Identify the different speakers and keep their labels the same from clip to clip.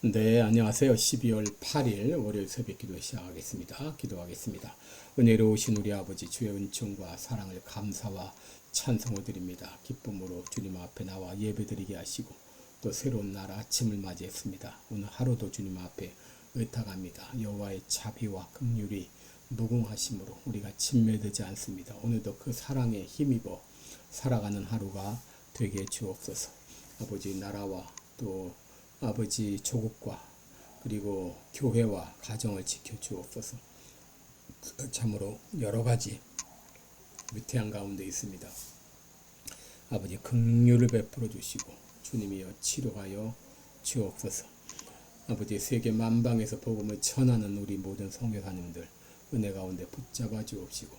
Speaker 1: 네, 안녕하세요. 12월 8일 월요일 새벽 기도 시작하겠습니다. 기도하겠습니다. 은혜로우신 우리 아버지 주의 은총과 사랑을 감사와 찬송을 드립니다. 기쁨으로 주님 앞에 나와 예배드리게 하시고 또 새로운 날 아침을 맞이했습니다. 오늘 하루도 주님 앞에 의탁합니다. 여호와의 자비와 긍휼이 무궁하심으로 우리가 침매되지 않습니다. 오늘도 그 사랑에 힘입어 살아가는 하루가 되게 주옵소서. 아버지 나라와 또 아버지 조국과 그리고 교회와 가정을 지켜 주옵소서. 참으로 여러 가지 위태한 가운데 있습니다. 아버지 긍휼을 베풀어 주시고 주님이여 치료하여 주옵소서. 아버지 세계 만방에서 복음을 전하는 우리 모든 선교사님들 은혜 가운데 붙잡아 주옵시고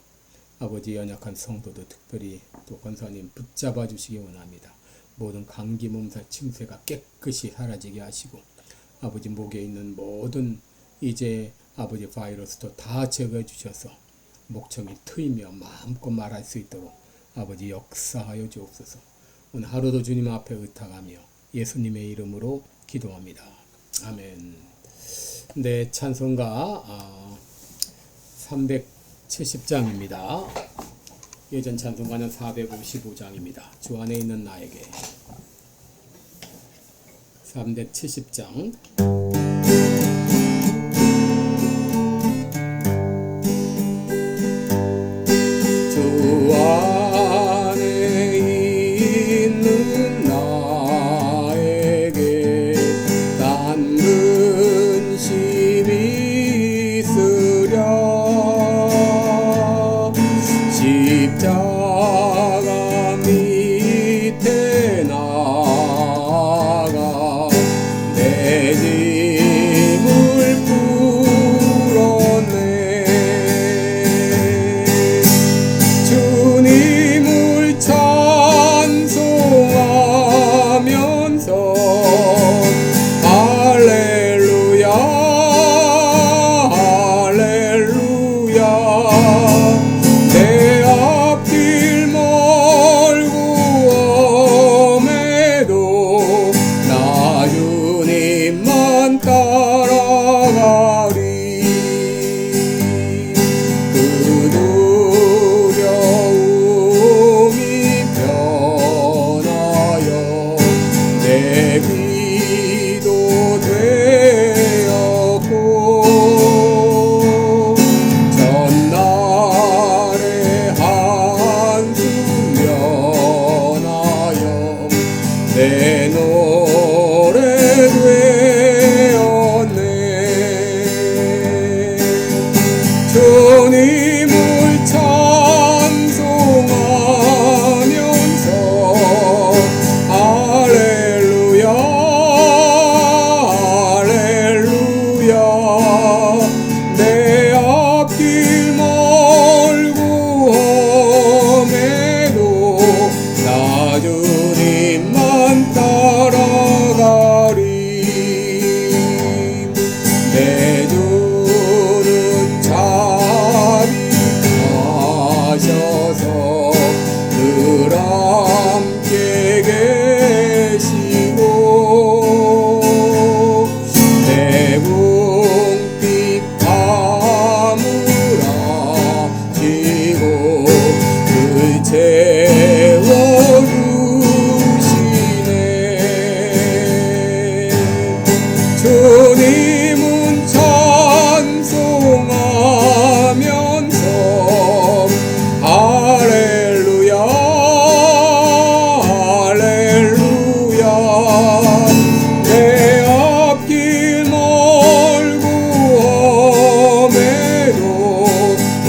Speaker 1: 아버지 연약한 성도도 특별히 또 권사님 붙잡아 주시기 원합니다. 모든 감기 몸살 침새가 깨끗이 사라지게 하시고 아버지 목에 있는 모든 이제 아버지 바이러스도 다 제거해 주셔서 목청이 트이며 마음껏 말할 수 있도록 아버지 역사하여 주옵소서. 오늘 하루도 주님 앞에 의탁하며 예수님의 이름으로 기도합니다. 아멘. 네, 찬송가 370장입니다. 예전 찬송가는 455장입니다. 주 안에 있는 나에게 370장 주 안에 있는 나에게 단 근심이 있으랴 십자가 밑에 나가 내 짐을 풀었네. 주님을 찬송하면서 할렐루야 할렐루야 내 앞길 멀고 험해도 나 주님만 따라가리. 그 두려움이 변하여 내 귀도 되었고 전날의 한숨 면하여 내 노래 되었네. 주님을 찬송하면서 할렐루야 할렐루야 내 앞길 멀고 험해도 나 주님만 따라가리. 내 주는 자비하셔서 늘 함께 계시고 내 궁핍 가물하시고 늘 채워주시네. 주님은 찬송하면서 할렐루야 할렐루야 내 앞길 멀고 험해도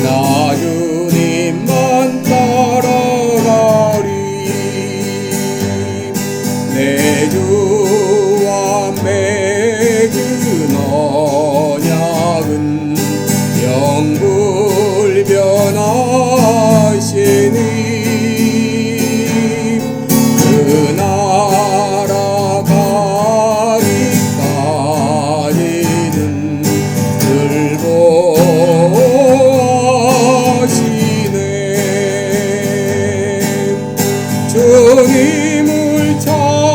Speaker 1: 나 주님만 따라가리. 내 주와 맺은 언약은 영불변하시니 그 나라 가기까지는 늘 보호하시네. 주님을 찬송하며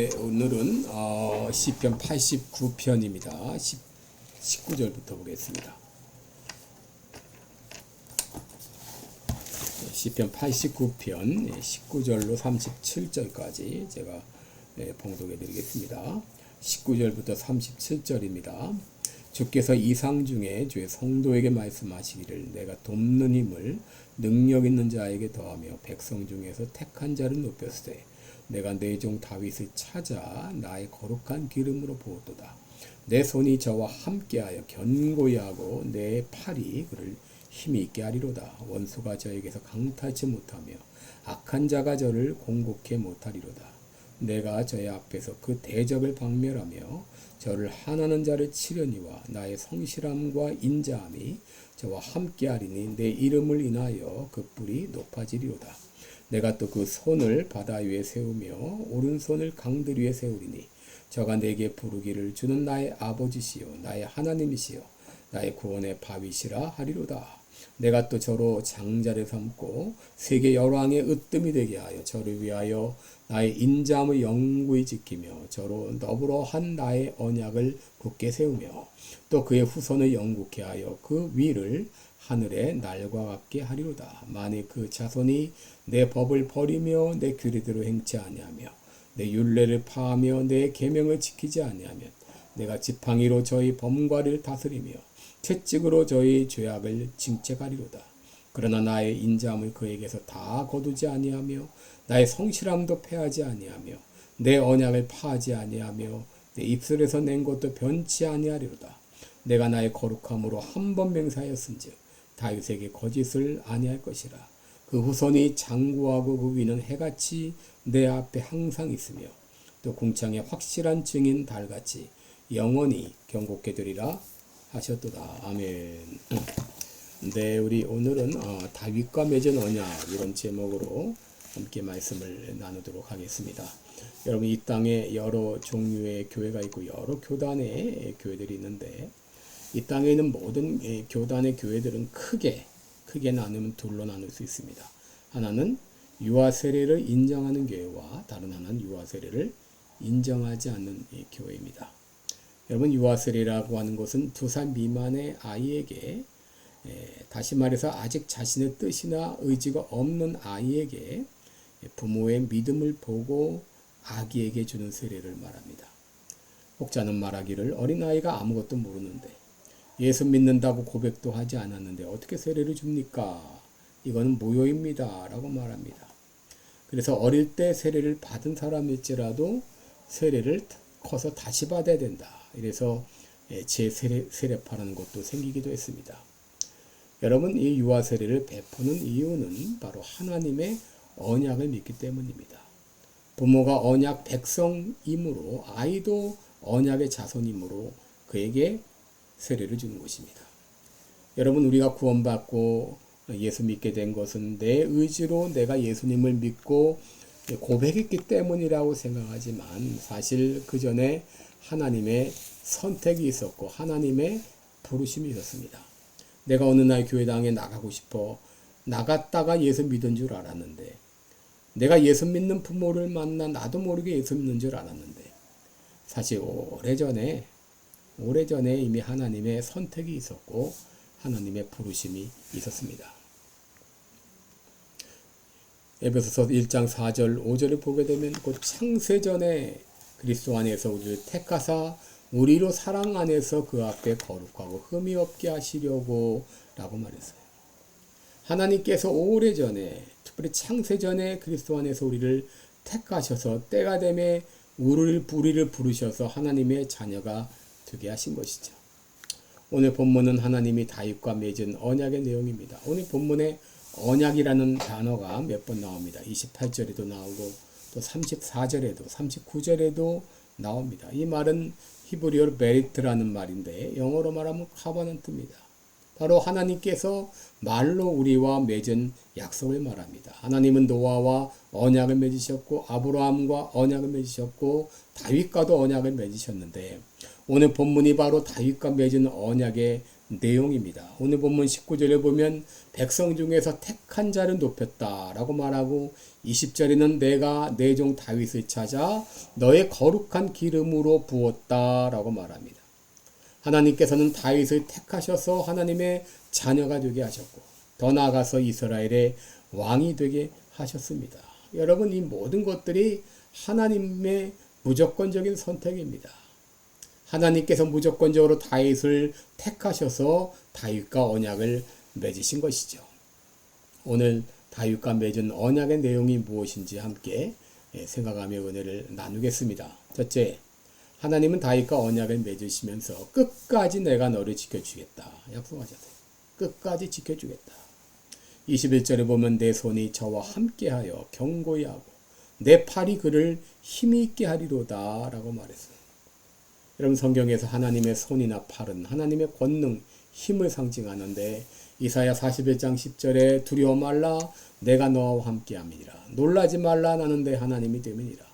Speaker 1: 오늘은 시편 89편입니다. 19절부터 보겠습니다. 시편 89편 19절로 37절까지 제가 봉독해 드리겠습니다. 19절부터 37절입니다. 주께서 이상 중에 주의 성도에게 말씀하시기를 내가 돕는 힘을 능력 있는 자에게 더하며 백성 중에서 택한 자를 높였으되 내가 내 종 다윗을 찾아 나의 거룩한 기름으로 부었도다. 내 손이 저와 함께하여 견고히 하고 내 팔이 그를 힘이 있게 하리로다. 원수가 저에게서 강탈치 못하며 악한 자가 저를 공곡해 못하리로다. 내가 저의 앞에서 그 대적을 박멸하며 저를 하나는 자를 치려니와 나의 성실함과 인자함이 저와 함께하리니 내 이름을 인하여 그 뿔이 높아지리로다. 내가 또 그 손을 바다 위에 세우며 오른손을 강들 위에 세우리니 저가 내게 부르기를 주는 나의 아버지시요 나의 하나님이시요 나의 구원의 바위시라 하리로다. 내가 또 저로 장자를 삼고 세계 열왕의 으뜸이 되게 하여 저를 위하여 나의 인자함을 영구히 지키며 저로 더불어 한 나의 언약을 굳게 세우며 또 그의 후손을 영국케 하여 그 위를 하늘의 날과 같게 하리로다. 만일 그 자손이 내 법을 버리며 내 규례대로 행치 아니하며 내 율례를 파하며 내 계명을 지키지 아니하면 내가 지팡이로 저희 범과를 다스리며 채찍으로 저희 죄악을 징책하리로다. 그러나 나의 인자함을 그에게서 다 거두지 아니하며 나의 성실함도 패하지 아니하며 내 언약을 파하지 아니하며 내 입술에서 낸 것도 변치 아니하리로다. 내가 나의 거룩함으로 한 번 맹세하였은즉 다윗에게 거짓을 아니할 것이라. 그 후손이 장구하고 그 위는 해같이 내 앞에 항상 있으며 또 궁창에 확실한 증인 달같이 영원히 경고케 되리라 하셨도다. 아멘. 네, 우리 오늘은 다윗과 맺은 언약 이런 제목으로 함께 말씀을 나누도록 하겠습니다. 여러분, 이 땅에 여러 종류의 교회가 있고 여러 교단의 교회들이 있는데 이 땅에 있는 모든 교단의 교회들은 크게 나누면 둘로 나눌 수 있습니다. 하나는 유아 세례를 인정하는 교회와 다른 하나는 유아 세례를 인정하지 않는 교회입니다. 여러분, 유아 세례라고 하는 것은 2살 미만의 아이에게 다시 말해서 아직 자신의 뜻이나 의지가 없는 아이에게 부모의 믿음을 보고 아기에게 주는 세례를 말합니다. 혹자는 말하기를 어린아이가 아무것도 모르는데 예수 믿는다고 고백도 하지 않았는데 어떻게 세례를 줍니까? 이거는 무효입니다 라고 말합니다. 그래서 어릴 때 세례를 받은 사람일지라도 세례를 커서 다시 받아야 된다. 이래서 재세례파라는 것도 생기기도 했습니다. 여러분, 이 유아 세례를 베푸는 이유는 바로 하나님의 언약을 믿기 때문입니다. 부모가 언약 백성이므로 아이도 언약의 자손이므로 그에게 세례를 주는 것입니다. 여러분, 우리가 구원받고 예수 믿게 된 것은 내 의지로 내가 예수님을 믿고 고백했기 때문이라고 생각하지만 사실 그 전에 하나님의 선택이 있었고 하나님의 부르심이 있었습니다. 내가 어느 날 교회당에 나가고 싶어 나갔다가 예수 믿은 줄 알았는데 내가 예수 믿는 부모를 만나 나도 모르게 예수 믿는 줄 알았는데 사실 오래전에 이미 하나님의 선택이 있었고 하나님의 부르심이 있었습니다. 에베소서 1장 4절 5절을 보게 되면 곧 창세전에 그리스도 안에서 우리를 택하사 우리로 사랑 안에서 그 앞에 거룩하고 흠이 없게 하시려고 라고 말했어요. 하나님께서 오래전에 특별히 창세전에 그리스도 안에서 우리를 택하셔서 때가 되매 우리를 부르셔서 하나님의 자녀가 되게 하신 것이죠. 오늘 본문은 하나님이 다윗과 맺은 언약의 내용입니다. 오늘 본문에 언약이라는 단어가 몇 번 나옵니다. 28절에도 나오고 또 34절에도 39절에도 나옵니다. 이 말은 히브리어로 베리트라는 말인데 영어로 말하면 카바넌트입니다. 바로 하나님께서 말로 우리와 맺은 약속을 말합니다. 하나님은 노아와 언약을 맺으셨고 아브라함과 언약을 맺으셨고 다윗과도 언약을 맺으셨는데 오늘 본문이 바로 다윗과 맺은 언약의 내용입니다. 오늘 본문 19절에 보면 백성 중에서 택한 자를 높였다라고 말하고 20절에는 내가 내 종 다윗을 찾아 너의 거룩한 기름으로 부었다라고 말합니다. 하나님께서는 다윗을 택하셔서 하나님의 자녀가 되게 하셨고 더 나아가서 이스라엘의 왕이 되게 하셨습니다. 여러분, 이 모든 것들이 하나님의 무조건적인 선택입니다. 하나님께서 무조건적으로 다윗을 택하셔서 다윗과 언약을 맺으신 것이죠. 오늘 다윗과 맺은 언약의 내용이 무엇인지 함께 생각하며 은혜를 나누겠습니다. 첫째, 하나님은 다윗과 언약을 맺으시면서 끝까지 내가 너를 지켜주겠다 약속하셨어요. 끝까지 지켜주겠다. 21절에 보면 내 손이 저와 함께하여 경고히 하고 내 팔이 그를 힘이 있게 하리로다 라고 말했어요. 여러분, 성경에서 하나님의 손이나 팔은 하나님의 권능, 힘을 상징하는데 이사야 41장 10절에 두려워 말라 내가 너와 함께함이니라. 놀라지 말라 나는 내 하나님이 됨이니라.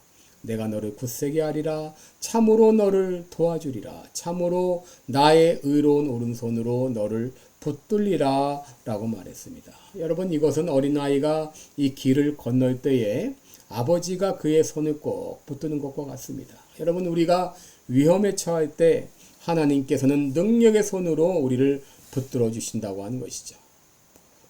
Speaker 1: 내가 너를 굳세게 하리라. 참으로 너를 도와주리라. 참으로 나의 의로운 오른손으로 너를 붙들리라 라고 말했습니다. 여러분, 이것은 어린아이가 이 길을 건널 때에 아버지가 그의 손을 꼭 붙드는 것과 같습니다. 여러분, 우리가 위험에 처할 때 하나님께서는 능력의 손으로 우리를 붙들어 주신다고 하는 것이죠.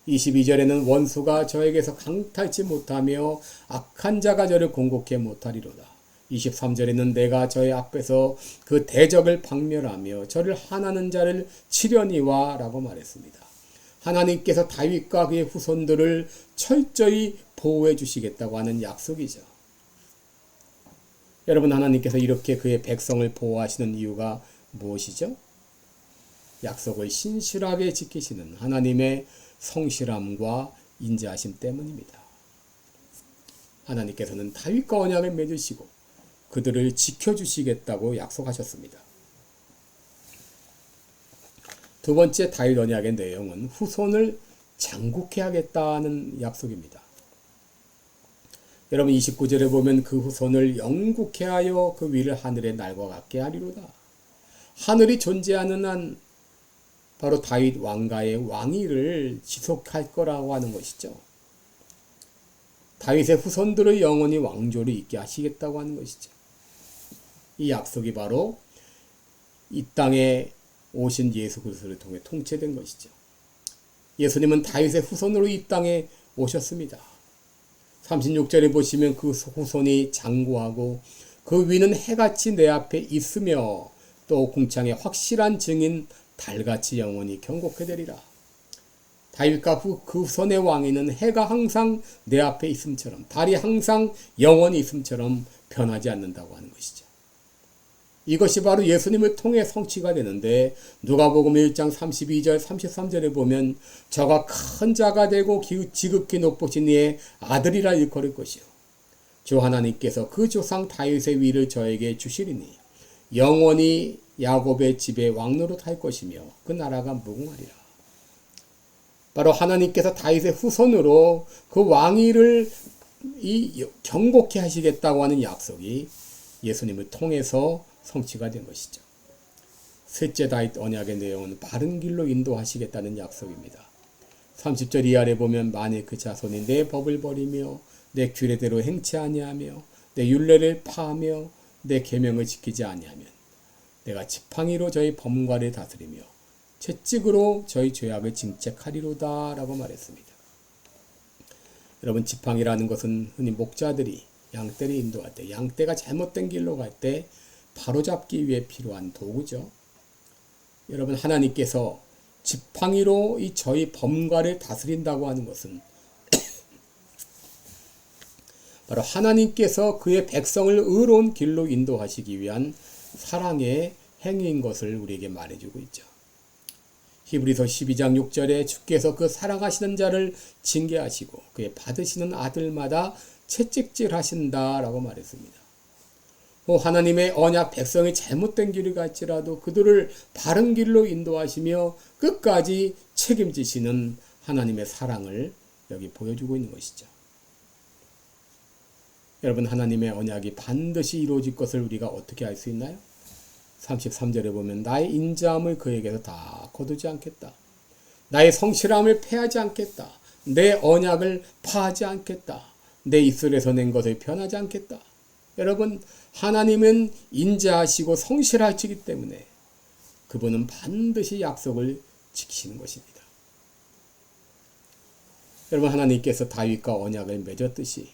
Speaker 1: 22절에는 원수가 저에게서 강탈치 못하며 악한 자가 저를 공격해 못하리로다. 23절에는 내가 저의 앞에서 그 대적을 박멸하며 저를 한하는 자를 치려니와 라고 말했습니다. 하나님께서 다윗과 그의 후손들을 철저히 보호해 주시겠다고 하는 약속이죠. 여러분, 하나님께서 이렇게 그의 백성을 보호하시는 이유가 무엇이죠? 약속을 신실하게 지키시는 하나님의 성실함과 인자하심 때문입니다. 하나님께서는 다윗과 언약을 맺으시고 그들을 지켜주시겠다고 약속하셨습니다. 두 번째 다윗 언약의 내용은 후손을 장국케 하겠다는 약속입니다. 여러분, 29절에 보면 그 후손을 영국케 하여 그 위를 하늘의 날과 같게 하리로다. 하늘이 존재하는 한 바로 다윗 왕가의 왕위를 지속할 거라고 하는 것이죠. 다윗의 후손들의 영원히 왕조를 있게 하시겠다고 하는 것이죠. 이 약속이 바로 이 땅에 오신 예수 그리스도를 통해 통치된 것이죠. 예수님은 다윗의 후손으로 이 땅에 오셨습니다. 36절에 보시면 그 후손이 장구하고 그 위는 해같이 내 앞에 있으며 또 궁창의 확실한 증인 달같이 영원히 경고케 되리라. 다윗과 그 후손의 왕위는 해가 항상 내 앞에 있음처럼 달이 항상 영원히 있음처럼 변하지 않는다고 하는 것이죠. 이것이 바로 예수님을 통해 성취가 되는데 누가복음 1장 32절 33절에 보면 저가 큰 자가 되고 지극히 높으신 이의 아들이라 일컬을 것이요 주 하나님께서 그 조상 다윗의 위를 저에게 주시리니 영원히 야곱의 집에 왕노릇 할 것이며 그 나라가 무궁하리라. 바로 하나님께서 다윗의 후손으로 그 왕위를 경고케 하시겠다고 하는 약속이 예수님을 통해서 성취가 된 것이죠. 셋째 다윗 언약의 내용은 바른 길로 인도하시겠다는 약속입니다. 30절 이하에 보면 만일 그 자손이 내 법을 버리며 내 규례대로 행치 아니하며 내 율례를 파하며 내 계명을 지키지 아니하면 내가 지팡이로 저희 범과를 다스리며 채찍으로 저희 죄악을 징책하리로다 라고 말했습니다. 여러분, 지팡이라는 것은 흔히 목자들이 양떼를 인도할 때 양떼가 잘못된 길로 갈 때 바로잡기 위해 필요한 도구죠. 여러분, 하나님께서 지팡이로 저희 범과를 다스린다고 하는 것은 바로 하나님께서 그의 백성을 의로운 길로 인도하시기 위한 사랑의 행위인 것을 우리에게 말해주고 있죠. 히브리서 12장 6절에 주께서 그 사랑하시는 자를 징계하시고 그의 받으시는 아들마다 채찍질 하신다라고 말했습니다. 하나님의 언약 백성이 잘못된 길을 갈지라도 그들을 바른 길로 인도하시며 끝까지 책임지시는 하나님의 사랑을 여기 보여주고 있는 것이죠. 여러분, 하나님의 언약이 반드시 이루어질 것을 우리가 어떻게 알 수 있나요? 33절에 보면 나의 인자함을 그에게서 다 거두지 않겠다. 나의 성실함을 패하지 않겠다. 내 언약을 파하지 않겠다. 내 입술에서 낸 것을 변하지 않겠다. 여러분, 하나님은 인자하시고 성실하시기 때문에 그분은 반드시 약속을 지키시는 것입니다. 여러분, 하나님께서 다윗과 언약을 맺었듯이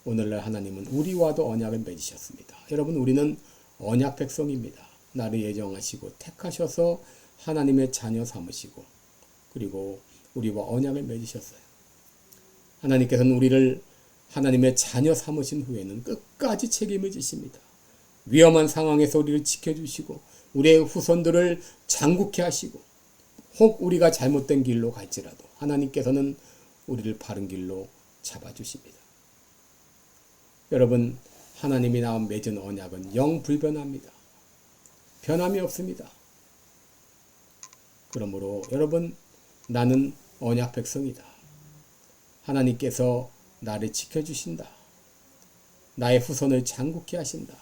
Speaker 1: 오늘날 하나님은 우리와도 언약을 맺으셨습니다. 여러분, 우리는 언약 백성입니다. 나를 예정하시고 택하셔서 하나님의 자녀 삼으시고 그리고 우리와 언약을 맺으셨어요. 하나님께서는 우리를 하나님의 자녀 삼으신 후에는 끝까지 책임을 지십니다. 위험한 상황에서 우리를 지켜주시고 우리의 후손들을 장국케 하시고 혹 우리가 잘못된 길로 갈지라도 하나님께서는 우리를 바른 길로 잡아주십니다. 여러분, 하나님이 나와 맺은 언약은 영불변합니다. 변함이 없습니다. 그러므로 여러분, 나는 언약 백성이다. 하나님께서 나를 지켜주신다. 나의 후손을 장국케 하신다.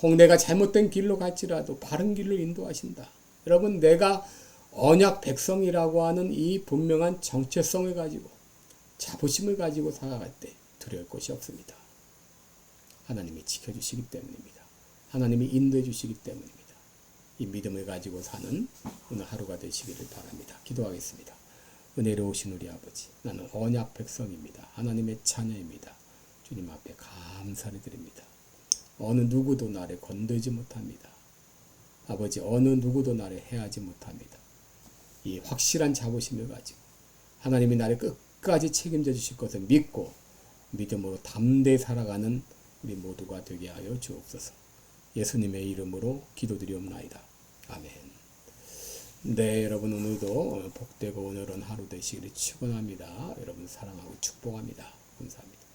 Speaker 1: 혹 내가 잘못된 길로 갈지라도 바른 길로 인도하신다. 여러분, 내가 언약 백성이라고 하는 이 분명한 정체성을 가지고 자부심을 가지고 살아갈 때 두려울 것이 없습니다. 하나님이 지켜주시기 때문입니다. 하나님이 인도해 주시기 때문입니다. 이 믿음을 가지고 사는 오늘 하루가 되시기를 바랍니다. 기도하겠습니다. 은혜로우신 우리 아버지, 나는 언약 백성입니다. 하나님의 자녀입니다. 주님 앞에 감사를 드립니다. 어느 누구도 나를 건들지 못합니다. 아버지, 어느 누구도 나를 해하지 못합니다. 이 확실한 자부심을 가지고 하나님이 나를 끝까지 책임져 주실 것을 믿고 믿음으로 담대히 살아가는 우리 모두가 되게 하여 주옵소서. 예수님의 이름으로 기도드리옵나이다. 아멘. 네, 여러분, 오늘도 복되고 오늘은 하루 되시기를 축원합니다. 여러분 사랑하고 축복합니다. 감사합니다.